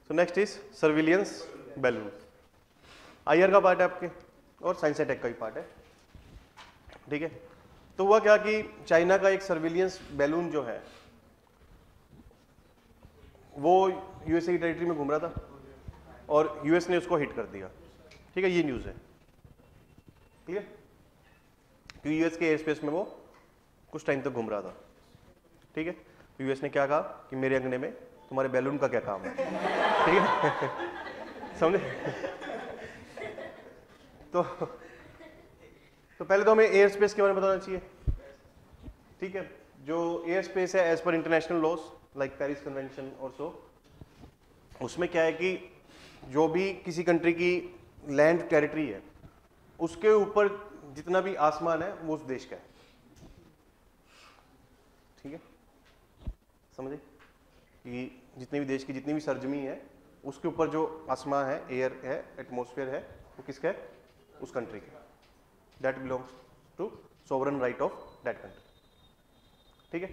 तो next is surveillance balloon, IR का part है आपके और साइंस एंड टेक का भी पार्ट है, ठीक है। तो हुआ क्या कि चाइना का एक सर्विलियंस बैलून जो है वो यूएसए की टेरिटरी में घूम रहा था और यूएस ने उसको हिट कर दिया, ठीक है, ये न्यूज़ है, क्लियर। क्योंकि यूएस के एयर स्पेस में वो कुछ टाइम तक घूम रहा था, ठीक है। तो यूएस ने क्या कहा कि मेरे अंगने में तुम्हारे बैलून का क्या काम है, ठीक है समझे। तो पहले तो हमें एयर स्पेस के बारे में बताना चाहिए, ठीक है। जो एयर स्पेस है as per international laws like Paris convention और सो, उसमें क्या है कि जो भी किसी कंट्री की लैंड टेरिटरी है उसके ऊपर जितना भी आसमान है वो उस देश का है, ठीक है, समझे कि जितने भी देश की जितनी भी सरजमी है उसके ऊपर जो आसमान है, एयर है, एटमॉस्फेयर है, वो किसका है, उस कंट्री का, that belongs to sovereign right of that country, ठीक है,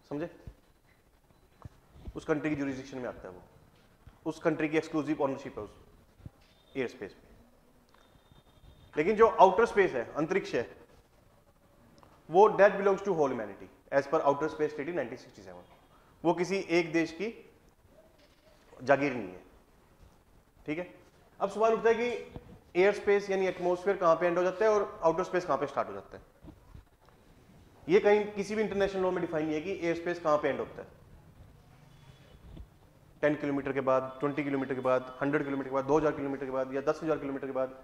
समझे। उस कंट्री की जुरिसडिक्शन में आता है वो, उस कंट्री की एक्सक्लूसिव ऑनरशिप है उस एयर स्पेस पे। लेकिन जो आउटर स्पेस है, अंतरिक्ष है, वो that belongs to whole humanity as per outer space treaty 1967, वो किसी एक देश की जागीर नहीं है, ठीक है। अब सवाल उठता है कि एयर स्पेस यानी एटमॉस्फेयर कहां पे एंड हो जाता है और आउटर स्पेस कहां पे स्टार्ट हो जाता है। ये कहीं किसी भी इंटरनेशनल लॉ में डिफाइन नहीं है कि एयर स्पेस कहां पे एंड होता है, 10 किलोमीटर के बाद, 20 किलोमीटर के बाद, 100 किलोमीटर के बाद, 2000 किलोमीटर के बाद या 10,000 किलोमीटर के बाद,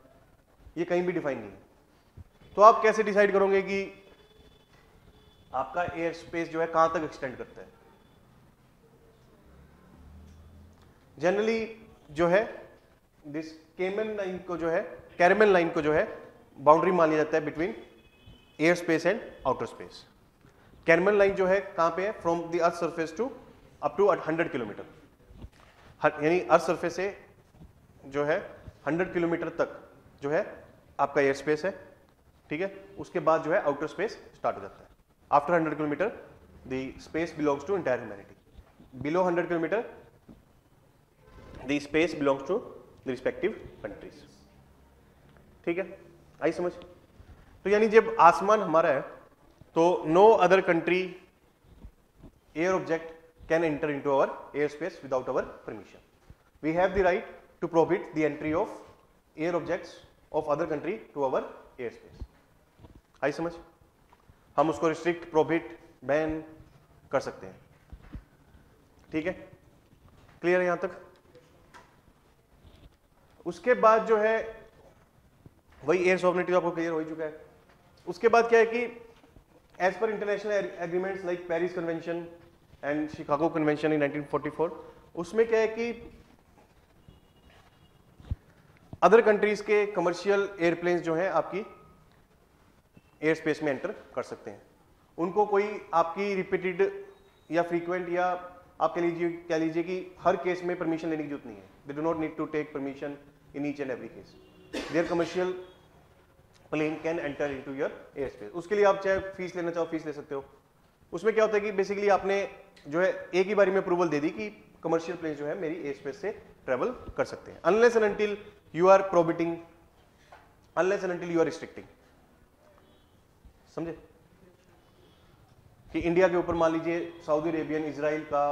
ये कहीं भी डिफाइन नहीं है। तो आप कैसे डिसाइड करोगे कि आपका एयर स्पेस जो है कहां तक एक्सटेंड करता है। जनरली जो है दिस कैमन लाइन को जो है, कैरमन लाइन को जो है बाउंड्री मान लिया जाता है between air space and outer space. Karman line जो है कहां पे है, from the earth surface to up to 100 kilometre, यानी अर्थ सरफेस से जो है 100 किलोमीटर तक जो है आपका एयर स्पेस है, ठीक है। उसके बाद जो है आउटर स्पेस स्टार्ट हो जाता है। After 100 kilometre the space belongs to entire humanity, below 100 kilometre the space belongs to the respective countries, ठीक है, आई समझ। तो यानी जब आसमान हमारा है तो no other country air object can enter into our airspace without our permission. We have the right to prohibit the entry of air objects of other country to our airspace. आई समझ, हम उसको रिस्ट्रिक्ट, प्रोहिबिट, बैन कर सकते हैं, ठीक है, clear है यहां तक। उसके बाद जो है वही एयर सॉवरेनिटी आपको क्लियर हो चुका है। उसके बाद क्या है कि as per international agreements like Paris convention and Chicago convention in 1944, उसमें क्या है कि अदर कंट्रीज के कमर्शियल एयरप्लेन्स जो हैं आपकी एयर स्पेस में एंटर कर सकते हैं। उनको कोई आपकी रिपीटेड या फ्रीक्वेंट या आप कह लीजिए कि हर केस में परमिशन लेने की जरूरत नहीं है। They do not need to take permission in each and every case. Their commercial plane can enter into your air space. उसके लिए आप चाहे फीस लेना चाहो फीस ले सकते हो। उसमें क्या होता है कि बेसिकली आपने जो है एक ही बारी में अप्रूवल दे दी कि कमर्शियल प्लेन जो है मेरी एयर स्पेस से ट्रेवल कर सकते हैं, unless and until you are prohibiting, unless and until you are restricting. समझे कि इंडिया के ऊपर मान लीजिए सऊदी अरेबियन, इजराइल का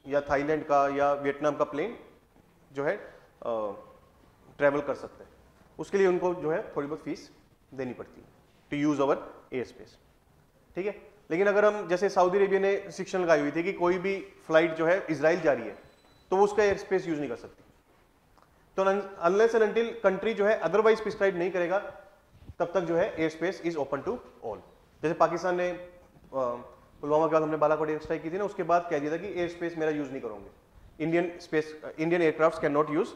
या थाईलैंड का या वियतनाम का प्लेन जो है ट्रेवल कर सकते हैं, उसके लिए उनको जो है थोड़ी बहुत फीस देनी पड़ती है to use our air space, ठीक है। लेकिन अगर हम जैसे सऊदी अरेबिया ने रिस्ट्रिक्शन लगाई हुई थी कि कोई भी फ्लाइट जो है इजराइल जा रही है तो वो उसका एयर स्पेस यूज नहीं कर सकती। तो अनलेस एंड अनटिल कंट्री जो है अदरवाइज प्रिस्क्राइब नहीं करेगा तब तक जो है air space is open to all. जैसे पाकिस्तान ने पुलवामा के बाद हमने बालाकोट एयर स्ट्राइक की थी ना, उसके बाद कह दिया था कि एयर स्पेस मेरा यूज नहीं करोगे, Indian aircraft can not use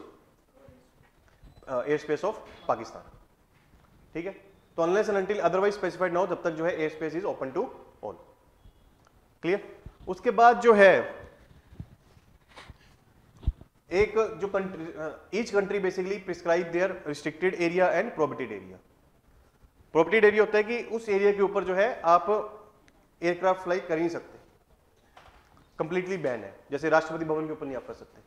air space of Pakistan, ठीक है। तो unless and until otherwise specified ना हो तब तक जो है air space is open to all, clear. उसके बाद जो है एक जो country, each country basically prescribe their restricted area and prohibited area. Prohibited area होता है कि उस एरिया के ऊपर जो है आप एयरक्राफ्ट फ्लाई कर ही नहीं सकते, कंप्लीटली बैन है। जैसे राष्ट्रपति भवन के ऊपर नहीं आप कर सकते,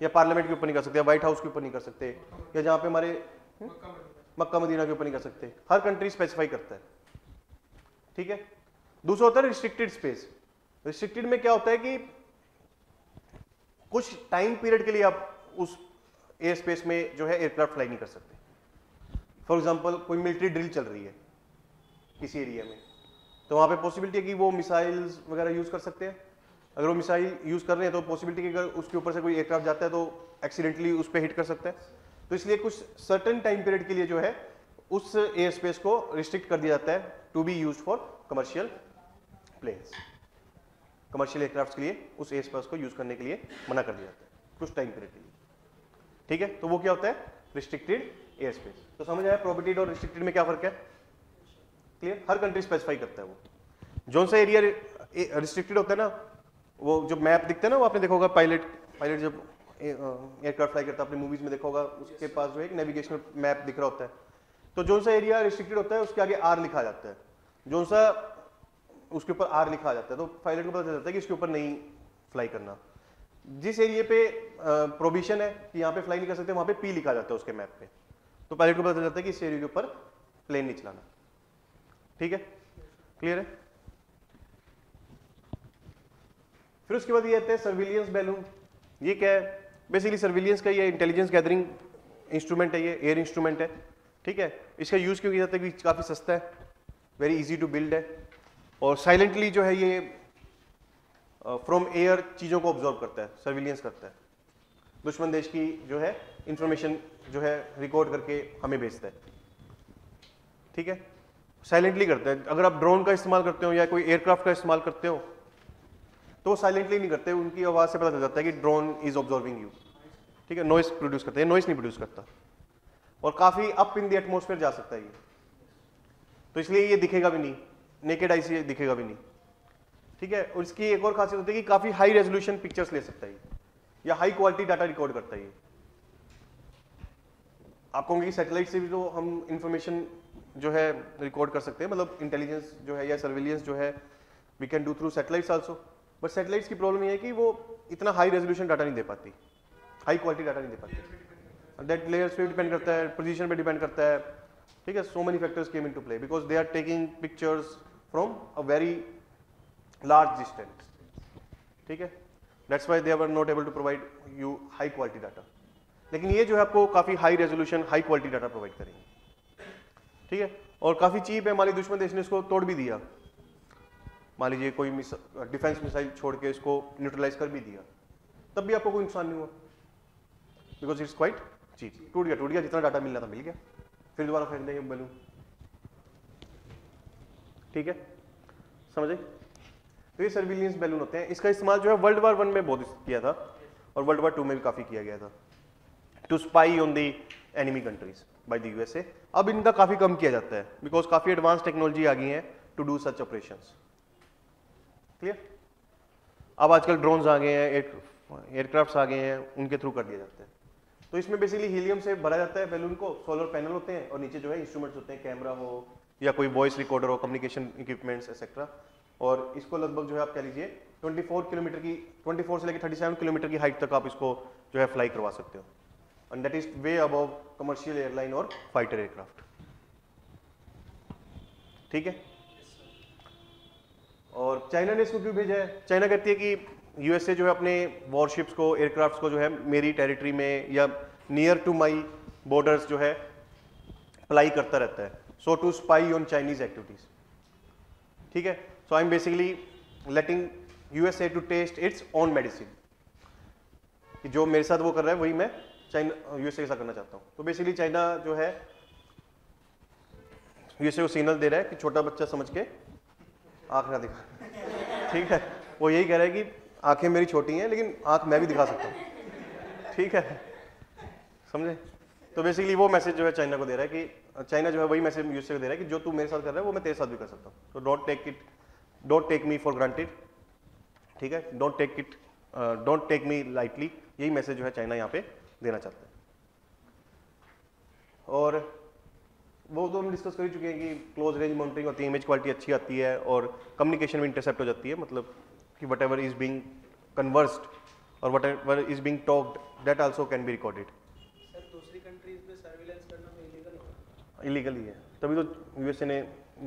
या पार्लियामेंट के ऊपर नहीं कर सकते, या व्हाइट हाउस के ऊपर नहीं कर सकते, या जहाँ पे हमारे मक्का मदीना के ऊपर नहीं कर सकते। हर कंट्री स्पेसिफाई करता है, ठीक है। दूसरा होता है रिस्ट्रिक्टेड स्पेस। रिस्ट्रिक्टेड में क्या होता है कि कुछ टाइम पीरियड के लिए आप उस एयर स्पेस में जो है एयरक्राफ्ट फ्लाई नहीं कर सकते। फॉर एग्जांपल कोई मिलिट्री ड्रिल चल रही है किसी एरिया में, तो वहां पे पॉसिबिलिटी है कि वो मिसाइल्स वगैरह यूज कर सकते हैं। अगर वो मिसाइल यूज कर रहे हैं तो पॉसिबिलिटी कि अगर उसके ऊपर से कोई एयरक्राफ्ट जाता है तो एक्सीडेंटली उस पर हिट कर सकता है। तो इसलिए कुछ सर्टेन टाइम पीरियड के लिए जो है उस एयर स्पेस को रिस्ट्रिक्ट कर दिया जाता है to be use for commercial planes. Commercial aircraft के लिए उस एयर स्पेस को यूज करने के लिए मना कर दिया जाता है कुछ टाइम पीरियड के लिए, ठीक है। तो वो क्या होता है, रिस्ट्रिक्टेड एयर स्पेस। तो समझ आया प्रोहिबिटेड और रिस्ट्रिक्टेड में क्या फर्क है, क्लियर। हर कंट्री स्पेसिफाई करता है वो जो सा एरिया रिस्ट्रिक्टेड होता है ना, वो जो मैप दिखता है ना, वो आपने देखा होगा पायलट जब एयरक्राफ्ट फ्लाई करता है, अपनी मूवीज में देखा होगा, उसके पास जो है एक नेविगेशनल मैप दिख रहा होता है। तो जो सा एरिया रिस्ट्रिक्टेड होता है उसके आगे आर लिखा जाता है, जो सा उसके ऊपर आर लिखा जाता है, तो पायलट को पता चल जाता है कि इसके ऊपर नहीं फ्लाई करना। जिस एरिया पे प्रोहिबिशन है कि यहाँ पे फ्लाई नहीं कर सकते, वहां पे पी लिखा जाता है उसके मैप पे, तो पायलट को पता चल जाता है कि इस एरिया के ऊपर प्लेन नहीं चलाना, ठीक है, क्लियर है। फिर उसके बाद ये आते हैं सर्विलियंस बैलून। ये क्या है, बेसिकली सर्विलियंस का ये इंटेलिजेंस गैदरिंग इंस्ट्रूमेंट है, ये एयर इंस्ट्रूमेंट है, ठीक है। इसका यूज क्यों किया जाता है कि काफी सस्ता है, वेरी इजी टू बिल्ड है, और साइलेंटली जो है ये फ्रॉम एयर चीजों को ऑब्जर्व करता है, सर्विलियंस करता है, दुश्मन देश की जो है इंफॉर्मेशन जो है रिकॉर्ड करके हमें भेजता है, ठीक है, साइलेंटली करता है। अगर आप ड्रोन का इस्तेमाल करते हो या कोई एयरक्राफ्ट का इस्तेमाल करते हो तो वो साइलेंटली नहीं करते, उनकी आवाज से पता चल जाता है कि ड्रोन इज ऑब्जर्विंग यू, ठीक है। नॉइस प्रोड्यूस करता है, नॉइस नहीं प्रोड्यूस करता, और काफी अप इन द एटमॉस्फेयर जा सकता है ये, तो इसलिए ये दिखेगा भी नहीं, नेकेड आई से दिखेगा भी नहीं, ठीक है। और इसकी एक और खासियत होती है कि काफी हाई रेजोल्यूशन पिक्चर्स ले सकता है या हाई क्वालिटी डाटा रिकॉर्ड करता है। आप कहोगे कि सैटेलाइट से भी तो हम इंफॉर्मेशन जो है रिकॉर्ड कर सकते हैं, मतलब इंटेलिजेंस जो है या सर्विलियंस जो है we can do through satellites also, but satellites की प्रॉब्लम ये है कि वो इतना हाई रेजोल्यूशन डाटा नहीं दे पाती, हाई क्वालिटी डाटा नहीं दे पाती। दैट लेयर्स पे डिपेंड करता है, पोजीशन पे डिपेंड करता है, ठीक है। So many factors came into play because they are taking pictures from a very large distance, ठीक है। That's why they are not able to provide you high quality data, लेकिन ये जो है आपको काफी high resolution high quality data provide करेंगे, ठीक है। और काफी चीप है, मान लीजिए दुश्मन देश ने इसको तोड़ भी दिया, मान लीजिए कोई डिफेंस मिसाइल छोड़ के इसको न्यूट्रलाइज कर भी दिया, तब भी आपको कोई नुकसान नहीं हुआ बिकॉज इट्स क्वाइट चीप। टूट गया, जितना डाटा मिलना था मिल गया, फिर दोबारा फेंक देंगे बैलून, ठीक है, समझे। तो ये सर्विलियंस बैलून होते हैं। इसका इस्तेमाल जो है वर्ल्ड वार 1 में बहुत किया था और वर्ल्ड वार 2 में भी काफी किया गया था, to spy on the enemy countries by the USA. अब इनका काफी कम किया जाता है बिकॉज काफी एडवांस टेक्नोलॉजी आ गई है to do such operations, clear. अब आजकल ड्रोन्स आ गए हैं, एयरक्राफ्ट्स आ गए हैं, उनके थ्रू कर दिया जाता है। तो इसमें बेसिकली हीलियम से भरा जाता है बैलून को, सोलर पैनल होते हैं और नीचे जो है इंस्ट्रूमेंट्स होते हैं, कैमरा हो या कोई वॉइस रिकॉर्डर हो, कम्युनिकेशन इक्विपमेंट्स एक्सेट्रा, और इसको लगभग जो है आप कह लीजिए 24 से लेकर 37 किलोमीटर की हाइट तक आप इसको जो है फ्लाई करवा सकते हो, and that is way above commercial airline और फाइटर एयरक्राफ्ट, ठीक है। और चाइना ने इसको क्यों भेजा है, चाइना कहती है कि यूएसए जो है अपने वॉरशिप्स को, एयरक्राफ्ट्स को जो है मेरी टेरिटरी में या नियर टू माई बॉर्डर्स जो है अप्लाई करता रहता है, so to spy on Chinese activities, ठीक है। So I am basically letting USA to test its own medicine, कि जो मेरे साथ वो कर रहा है वही मैं चाइना यूएसए के साथ करना चाहता हूँ। तो बेसिकली चाइना जो है यूएसए को सिग्नल दे रहा है कि छोटा बच्चा समझ के आंख ना दिखा, ठीक है। वो यही कह रहा है कि आंखें मेरी छोटी हैं लेकिन आंख मैं भी दिखा सकता हूँ, ठीक है, समझे। तो बेसिकली वो मैसेज जो है चाइना को दे रहा है कि चाइना जो है वही मैसेज यूएसए को दे रहा है कि जो तू मेरे साथ कर रहा है वो मैं तेरे साथ भी कर सकता हूँ। तो don't take me for granted, ठीक है, डोंट टेक मी लाइटली, यही मैसेज जो है चाइना यहाँ पे देना चाहता है। और वो तो हम डिस्कस कर ही चुके हैं कि क्लोज रेंज मॉनिटरिंग होती है, इमेज क्वालिटी अच्छी आती है और कम्युनिकेशन भी इंटरसेप्ट हो जाती है, मतलब कि whatever is being conversed और whatever is being talked that also can be recorded. Sir दूसरी कंट्रीज में सर्विलेंस करना तो इलीगल होगा? इलीगल ही है, तभी तो यूएसए ने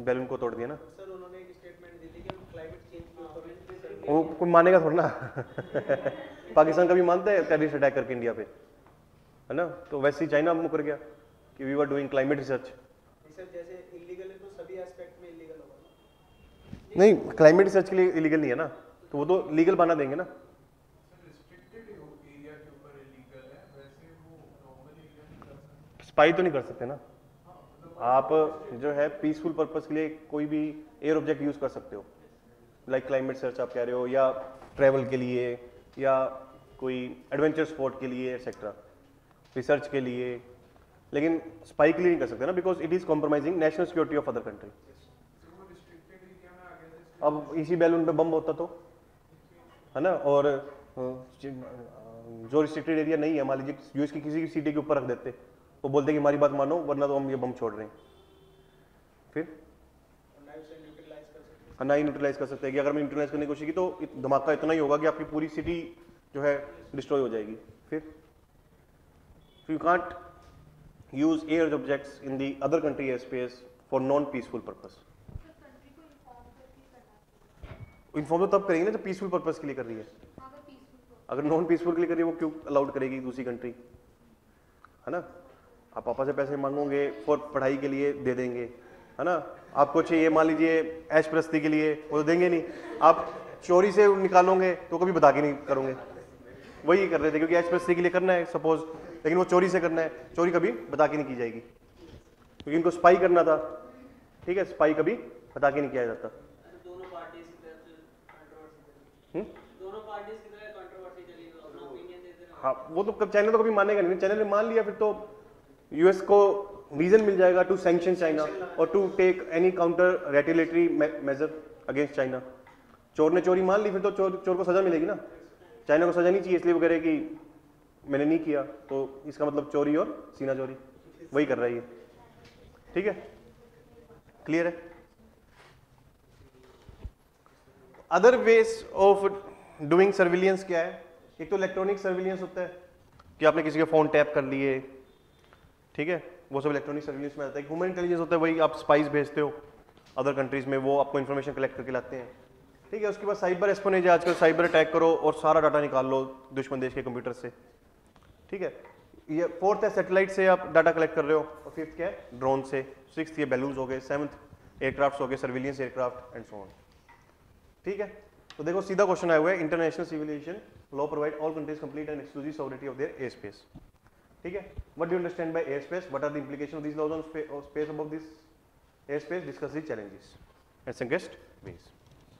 बैलून को तोड़ दिया ना। सर उन्होंने एक स्टेटमेंट दी थी कि हम क्लाइमेट चेंज के ऊपर भी वो कोई मानेगा थोड़ा ना पाकिस्तान कभी मानता है टेररिस्ट अटैक करके इंडिया पे, है ना? तो वैसे ही चाइना मुकर गया कि we were doing climate research. Sir जैसे इलीगल है तो सभी एस्पेक्ट में इलीगल होगा ना? नहीं, क्लाइमेट रिसर्च के लिए इलीगल नहीं है ना, तो वो तो लीगल बना देंगे ना। स्पाई तो नहीं कर सकते ना आप, जो है पीसफुल पर्पस के लिए कोई भी एयर ऑब्जेक्ट यूज कर सकते हो, लाइक क्लाइमेट सर्च आप कह रहे हो, या ट्रैवल के लिए, या कोई एडवेंचर स्पोर्ट के लिए एक्सेट्रा, रिसर्च के लिए, लेकिन स्पाई के लिए नहीं कर सकते ना, because it is compromising national security of other country. अब इसी बैलून पे बम होता तो, है ना? और जो रिस्ट्रिक्टेड एरिया नहीं है, मान लीजिए यूएस की किसी भी सिटी के ऊपर रख देते, वो बोलते कि हमारी बात मानो वरना तो हम ये बम छोड़ रहे हैं, फिर ना ही न्यूट्रलाइज कर सकते हैं कि अगर हमने न्यूट्रलाइज करने की कोशिश की तो धमाका इतना ही होगा कि आपकी पूरी सिटी जो है डिस्ट्रॉय हो जाएगी। फिर you can't use air objects in the other country air space for non peaceful purpose. Inform तो तब करेंगे ना जब पीसफुल पर्पस के लिए कर रही है। अगर नॉन पीसफुल के लिए कर रही है वो क्यों अलाउड करेगी दूसरी कंट्री, है ना? आप पापा से पैसे मांगोगे फॉर पढ़ाई के लिए दे देंगे, है ना? आपको चाहिए मान लीजिए ऐश प्रस्ती के लिए, वो तो देंगे नहीं। आप चोरी से निकालोगे तो कभी बता के नहीं करोगे, वही कर रहे थे क्योंकि ऐश प्रस्ती के लिए करना है सपोज, लेकिन वो चोरी से करना है, चोरी कभी बता के नहीं की जाएगी क्योंकि इनको स्पाई करना था, ठीक है? स्पाई कभी बता के नहीं किया जाता। दोनों पार्टीज की तरफ कंट्रोवर्सी चली तो अपना ओपिनियन देते रहे। हाँ, वो तो कब चाइना तो कभी मानेगा नहीं, चाइना ने मान लिया फिर तो यूएस को रीजन मिल जाएगा टू सैंक्शन चाइना और to take any counter retaliatory measure against China. चोर ने चोरी मान ली फिर तो चोर को सजा मिलेगी ना। चाइना को सजा नहीं चाहिए इसलिए वो कह रहे कि मैंने नहीं किया, तो इसका मतलब चोरी और सीना चोरी वही कर रहा है ये, ठीक है? क्लियर है? Other ways of doing surveillance क्या है? एक तो इलेक्ट्रॉनिक सर्विलियंस होता है कि आपने किसी के फोन टैप कर लिए, ठीक है? वो सब इलेक्ट्रॉनिक सर्विलेंस में आता है। ह्यूमन इंटेलिजेंस होता है, वही आप स्पाइस भेजते हो अदर कंट्रीज में, वो आपको इन्फॉर्मेशन कलेक्ट करके लाते हैं, ठीक है? उसके बाद साइबर एस्पोनेज, आजकल साइबर अटैक करो और सारा डाटा निकाल लो दुश्मन देश के कंप्यूटर से, ठीक है? ये फोर्थ है सैटेलाइट से आप डाटा कलेक्ट कर रहे हो, और फिफ्थ क्या है ड्रोन से, सिक्स्थ ये बैलून्स हो गए, सेवंथ एयरक्राफ्ट हो गए, surveillance aircraft and so on, ठीक है? तो देखो सीधा क्वेश्चन आया हुआ है, international civilisation law provide all countries complete and exclusive sovereignty of their air space, ठीक है? What do you understand by air space, what are the implication of this laws on space above this air space, discuss the challenges and suggest veg.